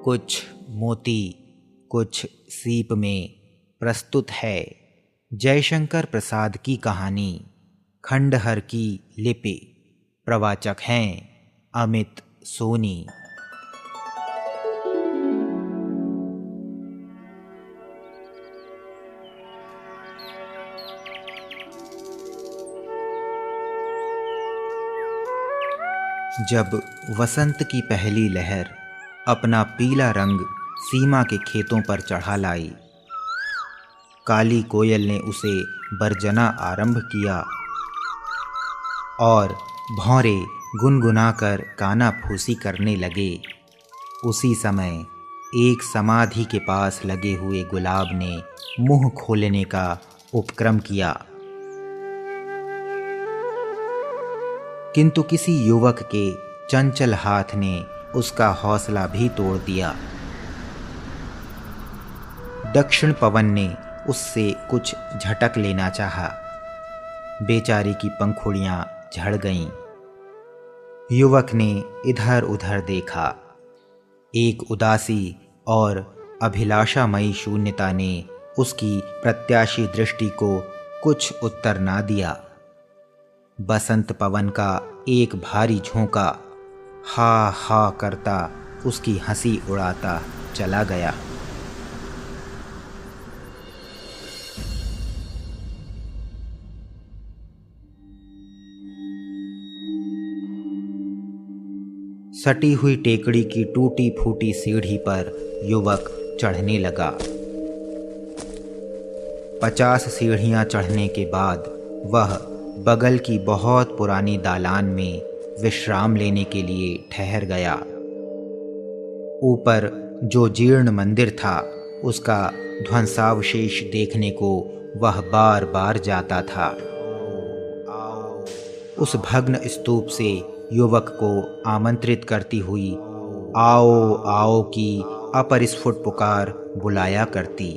कुछ मोती कुछ सीप में प्रस्तुत है जयशंकर प्रसाद की कहानी खंडहर की लिपि। प्रवाचक हैं अमित सोनी। जब वसंत की पहली लहर अपना पीला रंग सीमा के खेतों पर चढ़ा लाई, काली कोयल ने उसे बरजना आरंभ किया और भौरे गुनगुनाकर काना फूसी करने लगे। उसी समय एक समाधि के पास लगे हुए गुलाब ने मुंह खोलने का उपक्रम किया, किंतु किसी युवक के चंचल हाथ ने उसका हौसला भी तोड़ दिया। दक्षिण पवन ने उससे कुछ झटक लेना चाहा। बेचारी की पंखुड़ियां झड़ गईं। युवक ने इधर उधर देखा। एक उदासी और अभिलाषामयी शून्यता ने उसकी प्रत्याशी दृष्टि को कुछ उत्तर ना दिया। बसंत पवन का एक भारी झोंका हा हा करता उसकी हंसी उड़ाता चला गया। सटी हुई टेकड़ी की टूटी फूटी सीढ़ी पर युवक चढ़ने लगा। 50 सीढ़ियां चढ़ने के बाद वह बगल की बहुत पुरानी दालान में विश्राम लेने के लिए ठहर गया। ऊपर जो जीर्ण मंदिर था उसका ध्वंसावशेष देखने को वह बार बार जाता था। उस भग्न स्तूप से युवक को आमंत्रित करती हुई आओ आओ की अपरिस्फुट पुकार बुलाया करती।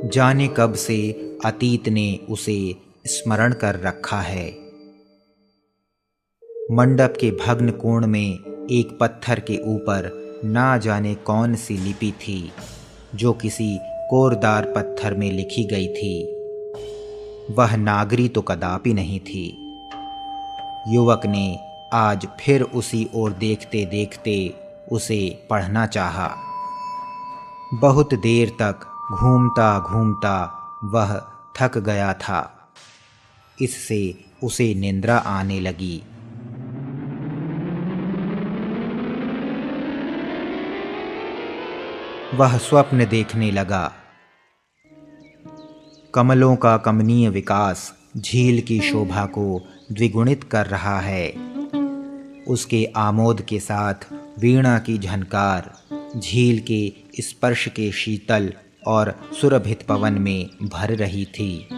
जाने कब से अतीत ने उसे स्मरण कर रखा है। मंडप के भग्न कोण में एक पत्थर के ऊपर ना जाने कौन सी लिपि थी जो किसी कोरदार पत्थर में लिखी गई थी। वह नागरी तो कदापि नहीं थी। युवक ने आज फिर उसी ओर देखते देखते उसे पढ़ना चाहा। बहुत देर तक घूमता घूमता वह थक गया था। इससे उसे निंद्रा आने लगी। वह स्वप्न देखने लगा। कमलों का कमनीय विकास झील की शोभा को द्विगुणित कर रहा है। उसके आमोद के साथ वीणा की झनकार झील के स्पर्श के शीतल और सुरभित पवन में भर रही थी।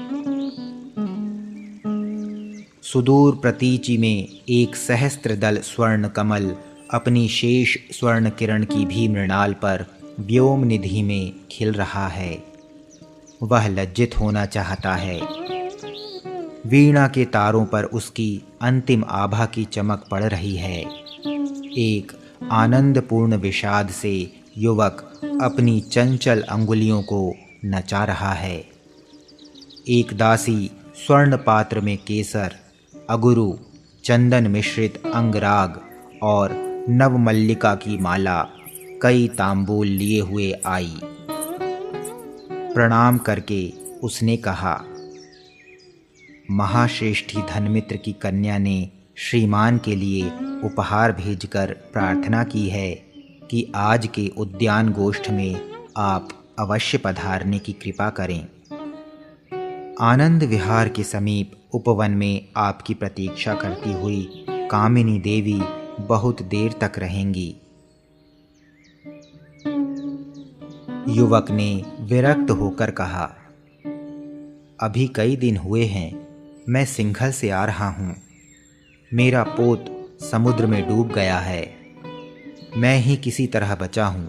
सुदूर प्रतीचि में एक सहस्त्रदल स्वर्ण कमल अपनी शेष स्वर्ण किरण की भी मृणाल पर व्योम निधि में खिल रहा है। वह लज्जित होना चाहता है। वीणा के तारों पर उसकी अंतिम आभा की चमक पड़ रही है। एक आनंदपूर्ण विषाद से युवक अपनी चंचल अंगुलियों को नचा रहा है। एक दासी स्वर्ण पात्र में केसर, अगुरु, चंदन मिश्रित अंगराग और नवमल्लिका की माला कई तांबूल लिए हुए आई। प्रणाम करके उसने कहा, महाश्रेष्ठी धनमित्र की कन्या ने श्रीमान के लिए उपहार भेजकर प्रार्थना की है कि आज के उद्यान गोष्ठ में आप अवश्य पधारने की कृपा करें। आनंद विहार के समीप उपवन में आपकी प्रतीक्षा करती हुई कामिनी देवी बहुत देर तक रहेंगी। युवक ने विरक्त होकर कहा, अभी कई दिन हुए हैं मैं सिंघल से आ रहा हूँ। मेरा पोत समुद्र में डूब गया है। मैं ही किसी तरह बचा हूँ।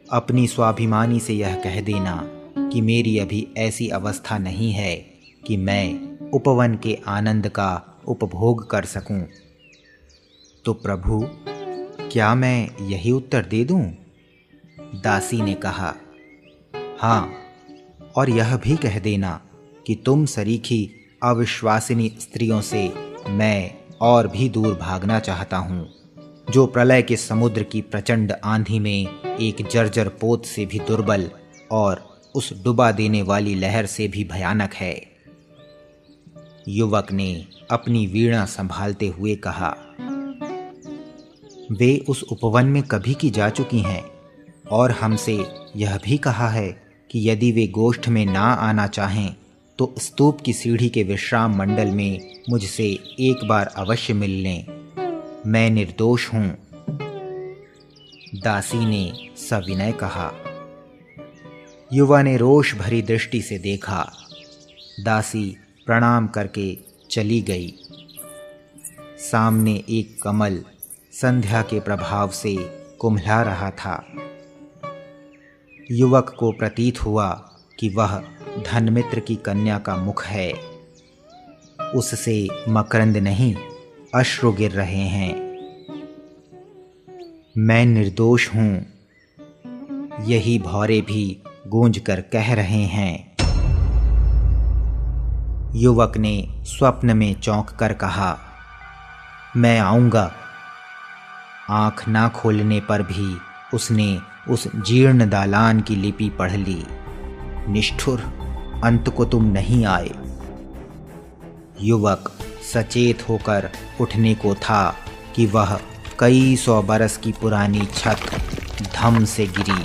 अपनी स्वाभिमानी से यह कह देना कि मेरी अभी ऐसी अवस्था नहीं है कि मैं उपवन के आनंद का उपभोग कर सकूं। तो प्रभु, क्या मैं यही उत्तर दे दूं? दासी ने कहा, हाँ, और यह भी कह देना कि तुम सरीखी अविश्वासिनी स्त्रियों से मैं और भी दूर भागना चाहता हूँ, जो प्रलय के समुद्र की प्रचंड आंधी में एक जर्जर पोत से भी दुर्बल और उस डुबा देने वाली लहर से भी भयानक है। युवक ने अपनी वीणा संभालते हुए कहा, वे उस उपवन में कभी की जा चुकी हैं और हमसे यह भी कहा है कि यदि वे गोष्ठ में ना आना चाहें तो स्तूप की सीढ़ी के विश्राम मंडल में मुझसे एक बार अवश्य मिल लें। मैं निर्दोष हूँ। दासी ने सविनय कहा। युवा ने रोष भरी दृष्टि से देखा। दासी प्रणाम करके चली गई। सामने एक कमल संध्या के प्रभाव से कुम्हला रहा था। युवक को प्रतीत हुआ कि वह धनमित्र की कन्या का मुख है। उससे मकरंद नहीं, अश्रु गिर रहे हैं। मैं निर्दोष हूँ, यही भौरे भी गूंज कर कह रहे हैं। युवक ने स्वप्न में चौंक कर कहा, मैं आऊँगा। आँख ना खोलने पर भी उसने उस जीर्ण दालान की लिपि पढ़ ली। निष्ठुर, अंत को तुम नहीं आए। युवक सचेत होकर उठने को था कि वह कई 100 बरस की पुरानी छत धम से गिरी।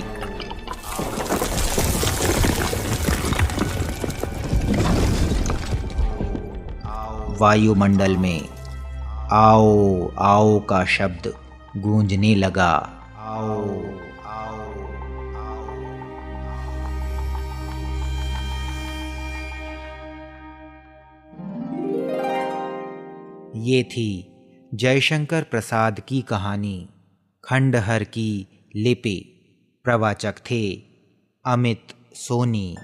वायुमंडल में आओ आओ का शब्द गूंजने लगा। आओ आओ आओ। ये थी जयशंकर प्रसाद की कहानी खंडहर की लिपि। प्रवाचक थे अमित सोनी।